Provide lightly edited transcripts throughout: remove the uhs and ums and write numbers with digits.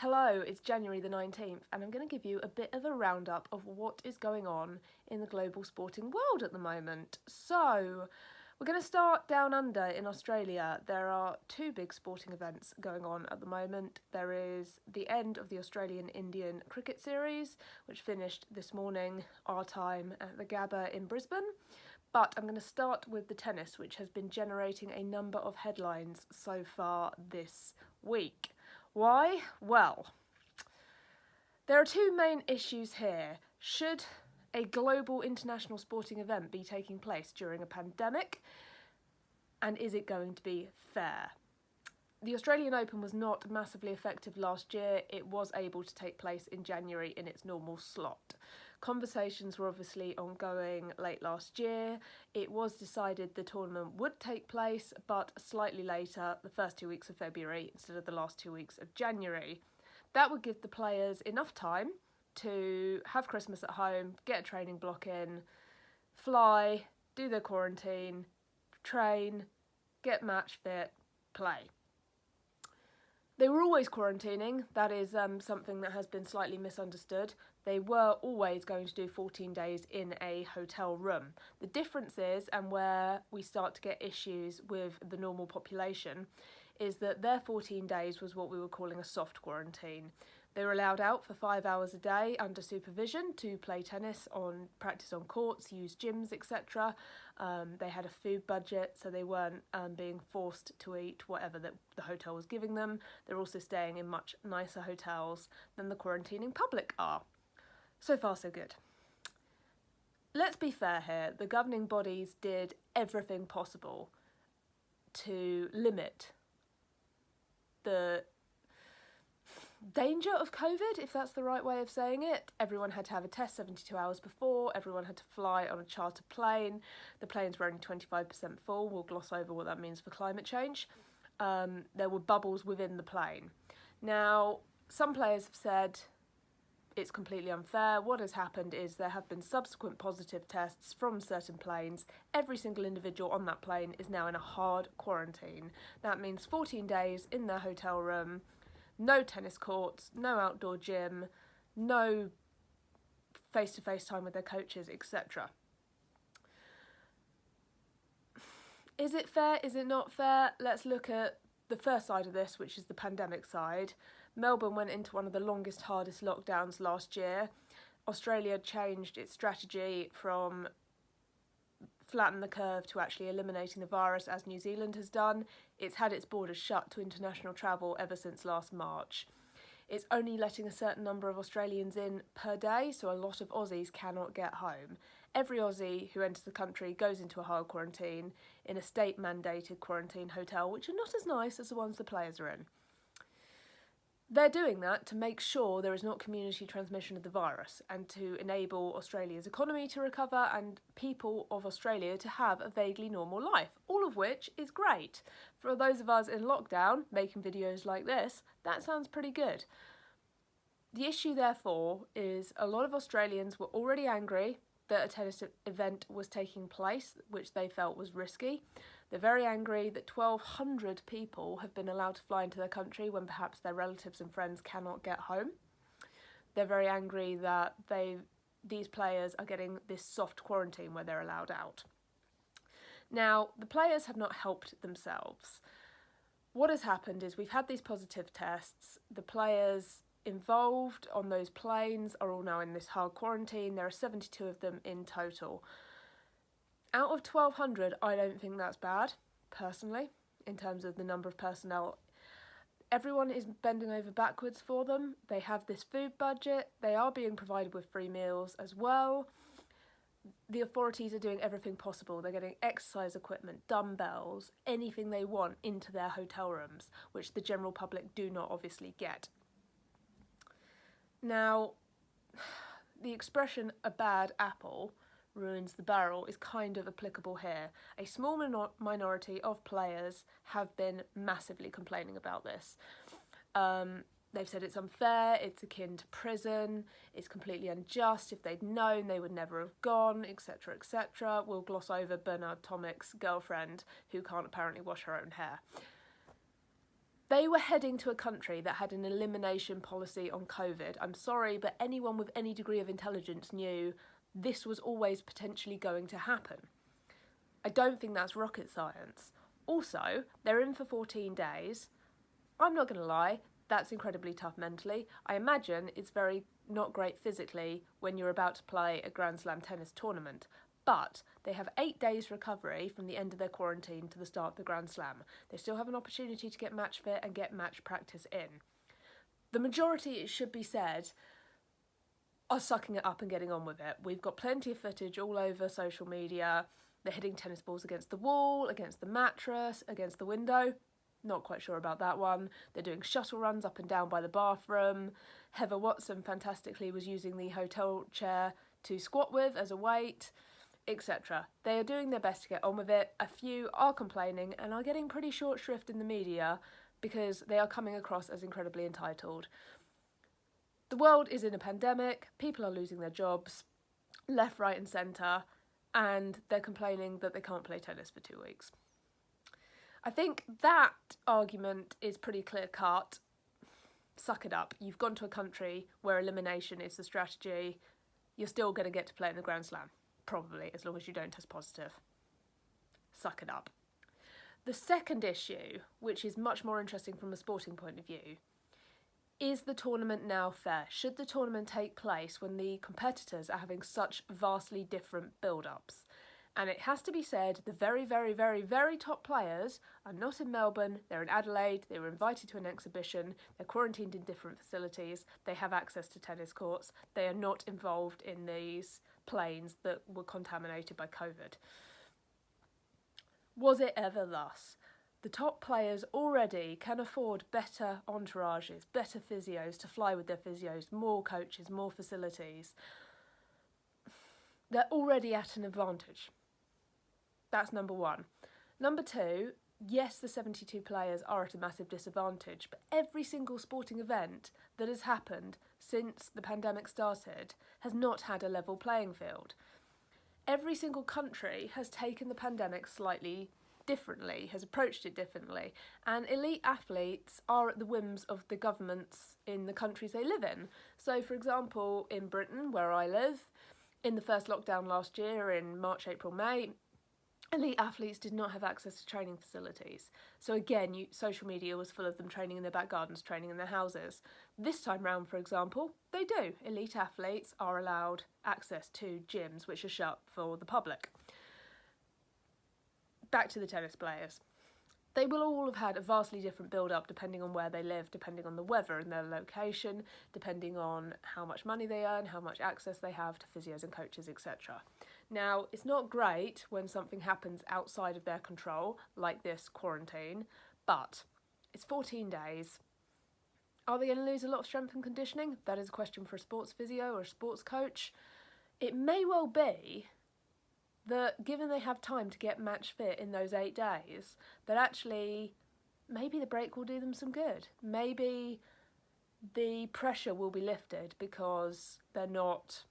Hello, it's January the 19th, and I'm going to give you a bit of a roundup of what is going on in the global sporting world at the moment. So, we're going to start down under in Australia. There are two big sporting events going on at the moment. There is the end of the Australian-Indian cricket series, which finished this morning, our time, at the Gabba in Brisbane. But I'm going to start with the tennis, which has been generating a number of headlines so far this week. Why? Well, there are two main issues here. Should a global international sporting event be taking place during a pandemic? And is it going to be fair? The Australian Open was not massively effective last year. It was able to take place in January in its normal slot. Conversations were obviously ongoing late last year. It was decided the tournament would take place, but slightly later, the first 2 weeks of February instead of the last 2 weeks of January. That would give the players enough time to have Christmas at home, get a training block in, fly, do their quarantine, train, get match fit, play. They were always quarantining. That is something that has been slightly misunderstood. They were always going to do 14 days in a hotel room. The difference is, and where we start to get issues with the normal population, is that their 14 days was what we were calling a soft quarantine. They were allowed out for 5 hours a day under supervision to play tennis, practice on courts, use gyms, etc. They had a food budget, so they weren't being forced to eat whatever the hotel was giving them. They're also staying in much nicer hotels than the quarantining public are. So far, so good. Let's be fair here. The governing bodies did everything possible to limit the danger of COVID, if that's the right way of saying it. Everyone had to have a test 72 hours before. Everyone had to fly on a chartered plane. The planes were only 25% full. We'll gloss over what that means for climate change. There were bubbles within the plane. Now, some players have said it's completely unfair. What has happened is there have been subsequent positive tests from certain planes. Every single individual on that plane is now in a hard quarantine. That means 14 days in their hotel room, no tennis courts, no outdoor gym, no face-to-face time with their coaches, etc. Is it fair? Is it not fair? Let's look at the first side of this, which is the pandemic side. Melbourne went into one of the longest, hardest lockdowns last year. Australia changed its strategy from flatten the curve to actually eliminating the virus, as New Zealand has done. It's had its borders shut to international travel ever since last March. It's only letting a certain number of Australians in per day, so a lot of Aussies cannot get home. Every Aussie who enters the country goes into a hard quarantine in a state-mandated quarantine hotel, which are not as nice as the ones the players are in. They're doing that to make sure there is not community transmission of the virus and to enable Australia's economy to recover and people of Australia to have a vaguely normal life, all of which is great. For those of us in lockdown making videos like this, that sounds pretty good. The issue, therefore, is a lot of Australians were already angry that a tennis event was taking place, which they felt was risky. They're very angry that 1,200 people have been allowed to fly into their country when perhaps their relatives and friends cannot get home. They're very angry that these players are getting this soft quarantine where they're allowed out. Now, the players have not helped themselves. What has happened is we've had these positive tests. The players involved on those planes are all now in this hard quarantine. There are 72 of them in total. Out of 1,200, I don't think that's bad, personally, in terms of the number of personnel. Everyone is bending over backwards for them. They have this food budget. They are being provided with free meals as well. The authorities are doing everything possible. They're getting exercise equipment, dumbbells, anything they want into their hotel rooms, which the general public do not obviously get. Now, the expression "a bad apple ruins the barrel" is kind of applicable here. A small minority of players have been massively complaining about this. They've said it's unfair, it's akin to prison, it's completely unjust. If they'd known, they would never have gone, etc., etc. We'll gloss over Bernard Tomic's girlfriend, who can't apparently wash her own hair. They were heading to a country that had an elimination policy on COVID. I'm sorry, but anyone with any degree of intelligence knew this was always potentially going to happen. I don't think that's rocket science. Also, they're in for 14 days. I'm not going to lie, that's incredibly tough mentally. I imagine it's very not great physically when you're about to play a Grand Slam tennis tournament. But they have 8 days recovery from the end of their quarantine to the start of the Grand Slam. They still have an opportunity to get match fit and get match practice in. The majority, it should be said, are sucking it up and getting on with it. We've got plenty of footage all over social media. They're hitting tennis balls against the wall, against the mattress, against the window. Not quite sure about that one. They're doing shuttle runs up and down by the bathroom. Heather Watson fantastically was using the hotel chair to squat with as a weight, etc. They are doing their best to get on with it. A few are complaining and are getting pretty short shrift in the media because they are coming across as incredibly entitled. The world is in a pandemic, people are losing their jobs, left, right and centre, and they're complaining that they can't play tennis for 2 weeks. I think that argument is pretty clear cut. Suck it up. You've gone to a country where elimination is the strategy. You're still going to get to play in the Grand Slam. Probably, as long as you don't test positive. Suck it up. The second issue, which is much more interesting from a sporting point of view, is the tournament now fair? Should the tournament take place when the competitors are having such vastly different build-ups? And it has to be said, the very, very, very, very top players are not in Melbourne, they're in Adelaide, they were invited to an exhibition, they're quarantined in different facilities, they have access to tennis courts, they are not involved in these planes that were contaminated by COVID. Was it ever thus? The top players already can afford better entourages, better physios to fly with their physios, more coaches, more facilities. They're already at an advantage. That's number one. Number two, yes, the 72 players are at a massive disadvantage, but every single sporting event that has happened since the pandemic started has not had a level playing field. Every single country has taken the pandemic slightly differently, has approached it differently, and elite athletes are at the whims of the governments in the countries they live in. So, for example, in Britain, where I live, in the first lockdown last year, in March, April, May, elite athletes did not have access to training facilities. So again, social media was full of them training in their back gardens, training in their houses. This time round, for example, they do. Elite athletes are allowed access to gyms which are shut for the public. Back to the tennis players. They will all have had a vastly different build-up depending on where they live, depending on the weather and their location, depending on how much money they earn, how much access they have to physios and coaches, etc. Now, it's not great when something happens outside of their control, like this quarantine, but it's 14 days. Are they going to lose a lot of strength and conditioning? That is a question for a sports physio or a sports coach. It may well be that given they have time to get match fit in those 8 days, that actually maybe the break will do them some good. Maybe the pressure will be lifted because they're not,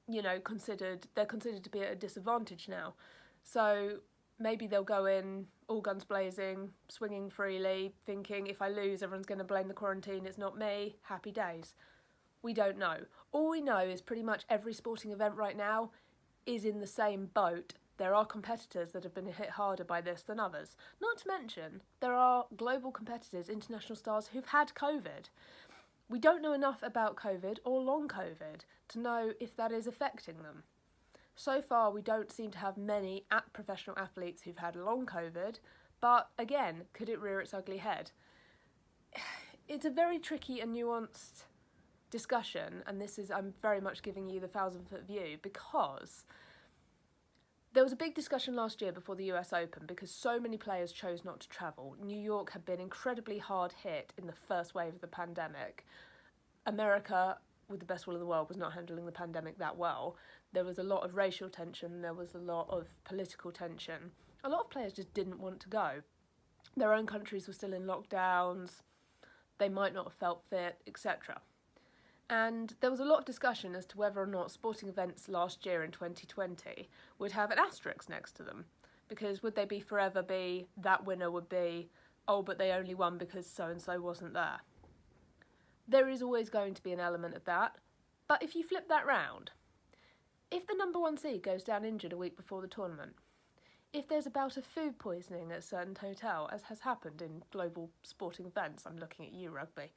they're considered to be at a disadvantage now. So maybe they'll go in all guns blazing, swinging freely, thinking if I lose, everyone's going to blame the quarantine, it's not me, happy days. We don't know. All we know is pretty much every sporting event right now is in the same boat. There are competitors that have been hit harder by this than others. Not to mention, there are global competitors, international stars, who've had COVID. We don't know enough about COVID or long COVID to know if that is affecting them. So far, we don't seem to have many professional athletes who've had long COVID, but again, could it rear its ugly head? It's a very tricky and nuanced discussion, and I'm very much giving you the 1,000-foot view, because there was a big discussion last year before the US Open because so many players chose not to travel. New York had been incredibly hard hit in the first wave of the pandemic. America, with the best will in the world, was not handling the pandemic that well. There was a lot of racial tension, there was a lot of political tension. A lot of players just didn't want to go. Their own countries were still in lockdowns, they might not have felt fit, etc. And there was a lot of discussion as to whether or not sporting events last year in 2020 would have an asterisk next to them. Because would they be forever be, that winner would be oh, but they only won because so-and-so wasn't there. There is always going to be an element of that. But if you flip that round, if the number 1 seed goes down injured a week before the tournament, if there's a bout of food poisoning at a certain hotel, as has happened in global sporting events, I'm looking at you, rugby,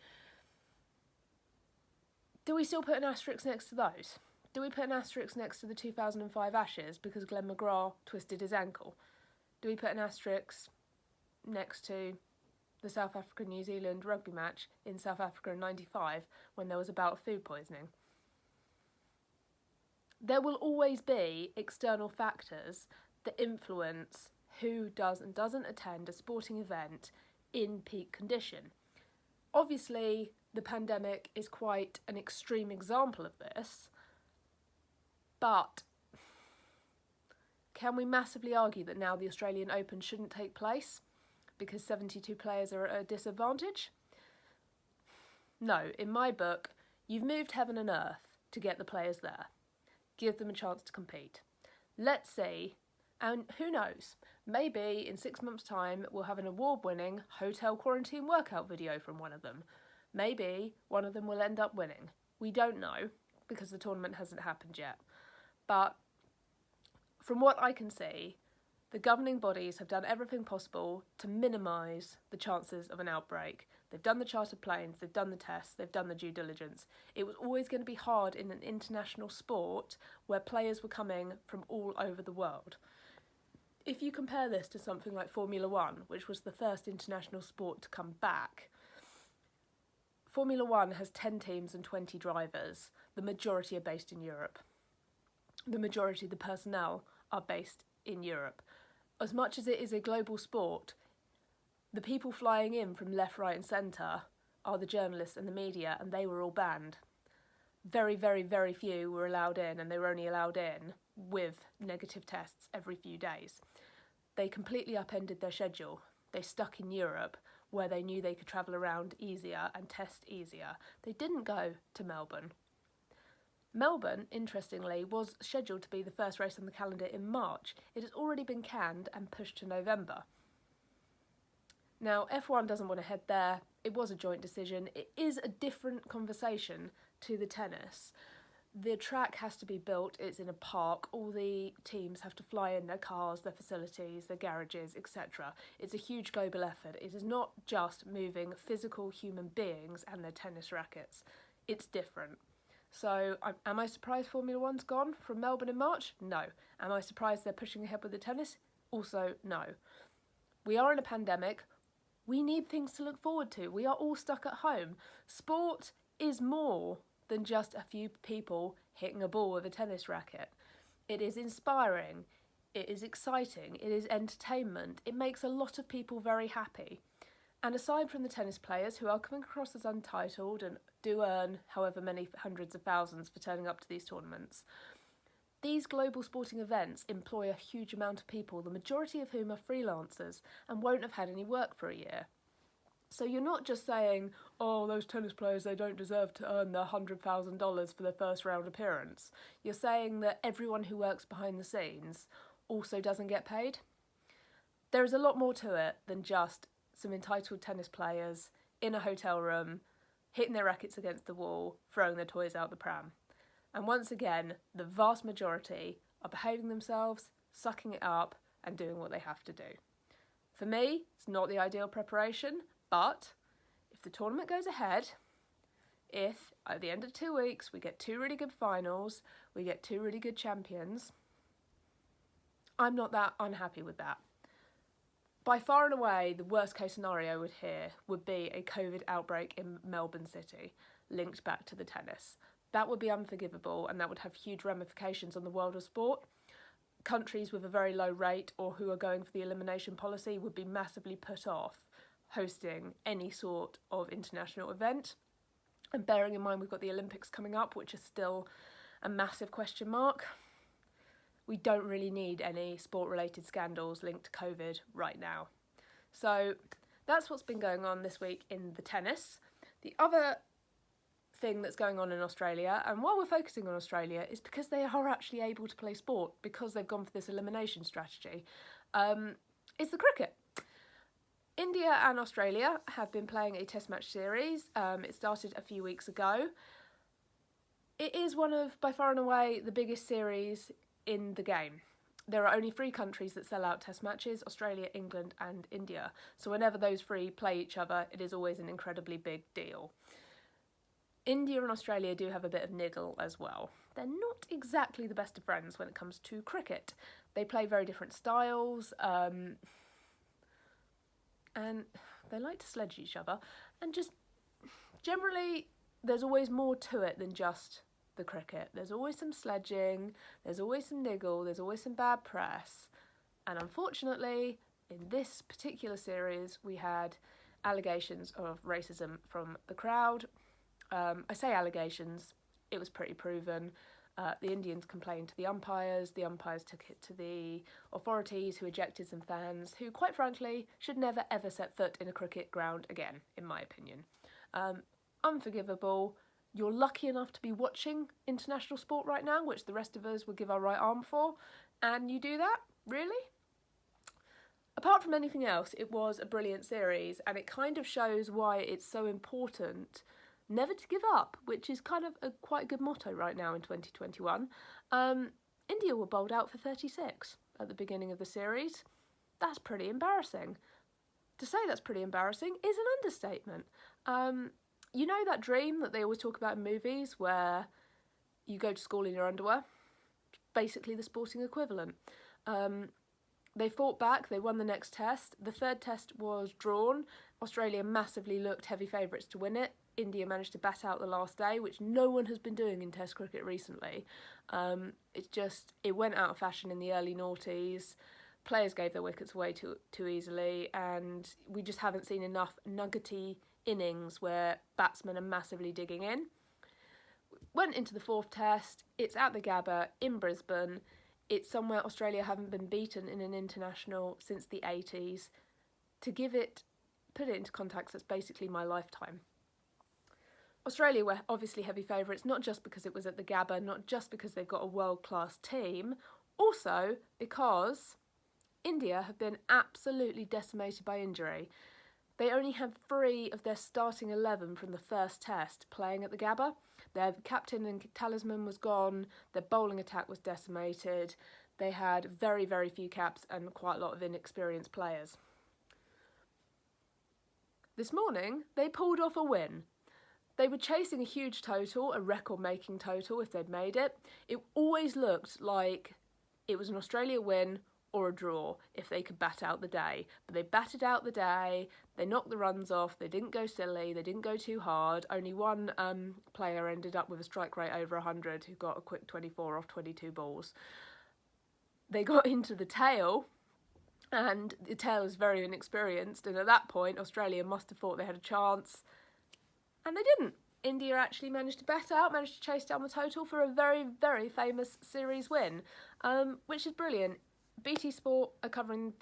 do we still put an asterisk next to those? Do we put an asterisk next to the 2005 Ashes because Glenn McGrath twisted his ankle? Do we put an asterisk next to the South Africa-New Zealand rugby match in South Africa in '95 when there was a bout of food poisoning? There will always be external factors that influence who does and doesn't attend a sporting event in peak condition. Obviously, the pandemic is quite an extreme example of this, but can we massively argue that now the Australian Open shouldn't take place because 72 players are at a disadvantage? No, in my book, you've moved heaven and earth to get the players there. Give them a chance to compete. Let's see, and who knows, maybe in 6 months' time we'll have an award-winning hotel quarantine workout video from one of them. Maybe one of them will end up winning. We don't know, because the tournament hasn't happened yet. But from what I can see, the governing bodies have done everything possible to minimise the chances of an outbreak. They've done the chartered planes, they've done the tests, they've done the due diligence. It was always going to be hard in an international sport where players were coming from all over the world. If you compare this to something like Formula One, which was the first international sport to come back, Formula One has 10 teams and 20 drivers. The majority are based in Europe. The majority of the personnel are based in Europe. As much as it is a global sport, the people flying in from left, right and centre are the journalists and the media, and they were all banned. Very, very, very few were allowed in, and they were only allowed in with negative tests every few days. They completely upended their schedule. They stuck in Europe, where they knew they could travel around easier and test easier. They didn't go to Melbourne. Melbourne, interestingly, was scheduled to be the first race on the calendar in March. It has already been canned and pushed to November. Now, F1 doesn't want to head there. It was a joint decision. It is a different conversation to the tennis. The track has to be built, it's in a park, all the teams have to fly in their cars, their facilities, their garages, etc. It's a huge global effort. It is not just moving physical human beings and their tennis rackets. It's different. So, am I surprised Formula One's gone from Melbourne in March? No. Am I surprised they're pushing ahead with the tennis? Also, no. We are in a pandemic. We need things to look forward to. We are all stuck at home. Sport is more than just a few people hitting a ball with a tennis racket. It is inspiring, it is exciting, it is entertainment, it makes a lot of people very happy. And aside from the tennis players who are coming across as untitled and do earn however many hundreds of thousands for turning up to these tournaments, these global sporting events employ a huge amount of people, the majority of whom are freelancers and won't have had any work for a year. So you're not just saying, oh, those tennis players, they don't deserve to earn their $100,000 for their first round appearance. You're saying that everyone who works behind the scenes also doesn't get paid. There is a lot more to it than just some entitled tennis players in a hotel room, hitting their rackets against the wall, throwing their toys out the pram. And once again, the vast majority are behaving themselves, sucking it up, and doing what they have to do. For me, it's not the ideal preparation, but if the tournament goes ahead, if at the end of 2 weeks we get 2 really good finals, we get 2 really good champions, I'm not that unhappy with that. By far and away, the worst case scenario would be a COVID outbreak in Melbourne City, linked back to the tennis. That would be unforgivable, and that would have huge ramifications on the world of sport. Countries with a very low rate or who are going for the elimination policy would be massively put off hosting any sort of international event. And bearing in mind we've got the Olympics coming up, which is still a massive question mark, we don't really need any sport-related scandals linked to COVID right now. So that's what's been going on this week in the tennis. The other thing that's going on in Australia, and while we're focusing on Australia, is because they are actually able to play sport because they've gone for this elimination strategy, is the cricket. India and Australia have been playing a test match series. It started a few weeks ago. It is one of, by far and away, the biggest series in the game. There are only 3 countries that sell out test matches: Australia, England and India. So whenever those 3 play each other, it is always an incredibly big deal. India and Australia do have a bit of niggle as well. They're not exactly the best of friends when it comes to cricket. They play very different styles, and they like to sledge each other. And just generally, there's always more to it than just the cricket. There's always some sledging, there's always some niggle, there's always some bad press. And unfortunately, in this particular series, we had allegations of racism from the crowd. I say allegations, it was pretty proven. The Indians complained to the umpires took it to the authorities, who ejected some fans who, quite frankly, should never ever set foot in a cricket ground again, in my opinion. Unforgivable. You're lucky enough to be watching international sport right now, which the rest of us would give our right arm for, and you do that? Really? Apart from anything else, it was a brilliant series, and it kind of shows why it's so important never to give up, which is kind of a quite good motto right now in 2021. India were bowled out for 36 at the beginning of the series. That's pretty embarrassing. To say that's pretty embarrassing is an understatement. You know that dream that they always talk about in movies where you go to school in your underwear? Basically the sporting equivalent. They fought back, they won the next test. The 3rd test was drawn. Australia massively looked heavy favourites to win it. India managed to bat out the last day, which no one has been doing in Test cricket recently. It went out of fashion in the early noughties. Players gave their wickets away too easily, and we just haven't seen enough nuggety innings where batsmen are massively digging in. Went into the 4th test. It's at the Gabba in Brisbane. It's somewhere Australia haven't been beaten in an international since the 80s. Put it into context, that's basically my lifetime. Australia were obviously heavy favourites, not just because it was at the Gabba, not just because they've got a world-class team, also because India have been absolutely decimated by injury. They only had 3 of their starting 11 from the 1st test playing at the Gabba. Their captain and talisman was gone, their bowling attack was decimated, they had very, very few caps and quite a lot of inexperienced players. This morning, they pulled off a win. They were chasing a huge total, a record-making total if they'd made it. It always looked like it was an Australia win or a draw if they could bat out the day. But they batted out the day, they knocked the runs off, they didn't go silly, they didn't go too hard. Only one player ended up with a strike rate over 100 who got a quick 24 off 22 balls. They got into the tail, and the tail is very inexperienced, and at that point Australia must have thought they had a chance. And they didn't. India actually managed to bat out, managed to chase down the total for a very, very famous series win, which is brilliant. BT Sport are covering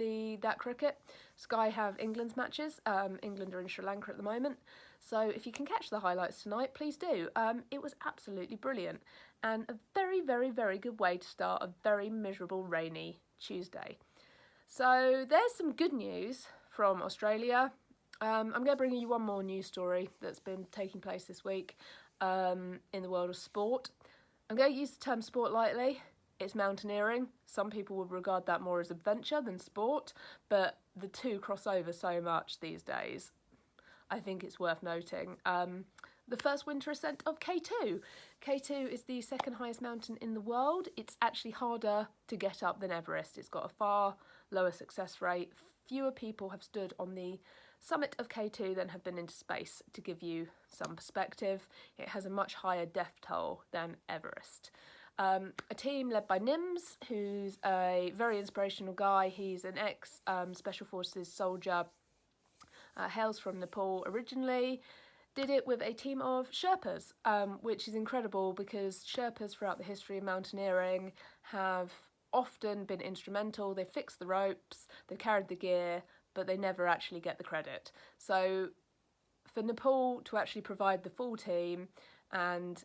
that cricket. Sky have England's matches. England are in Sri Lanka at the moment. So if you can catch the highlights tonight, please do. It was absolutely brilliant. And a very, very, very good way to start a very miserable, rainy Tuesday. So there's some good news from Australia. I'm going to bring you one more news story that's been taking place this week in the world of sport. I'm going to use the term sport lightly. It's mountaineering. Some people would regard that more as adventure than sport, but the two cross over so much these days. I think it's worth noting. The first winter ascent of K2. K2 is the 2nd highest mountain in the world. It's actually harder to get up than Everest. It's got a far lower success rate. Fewer people have stood on the summit of K2 than have been into space, to give you some perspective. It has a much higher death toll than Everest. A team led by Nims, who's a very inspirational guy. He's an ex-Special Forces soldier, hails from Nepal originally, did it with a team of Sherpas, which is incredible because Sherpas throughout the history of mountaineering have often been instrumental. They fixed the ropes, they carried the gear, but they never actually get the credit. So for Nepal to actually provide the full team and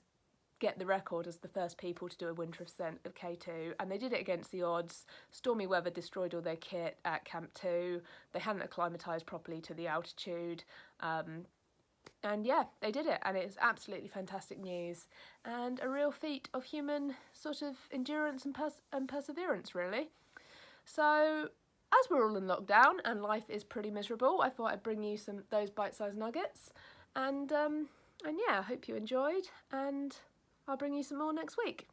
get the record as the first people to do a winter ascent of K2, and they did it against the odds. Stormy weather destroyed all their kit at Camp 2. They hadn't acclimatised properly to the altitude. And yeah, they did it, and it's absolutely fantastic news and a real feat of human sort of endurance and perseverance, really. So, as we're all in lockdown and life is pretty miserable, I thought I'd bring you those bite-sized nuggets, and yeah, I hope you enjoyed, and I'll bring you some more next week.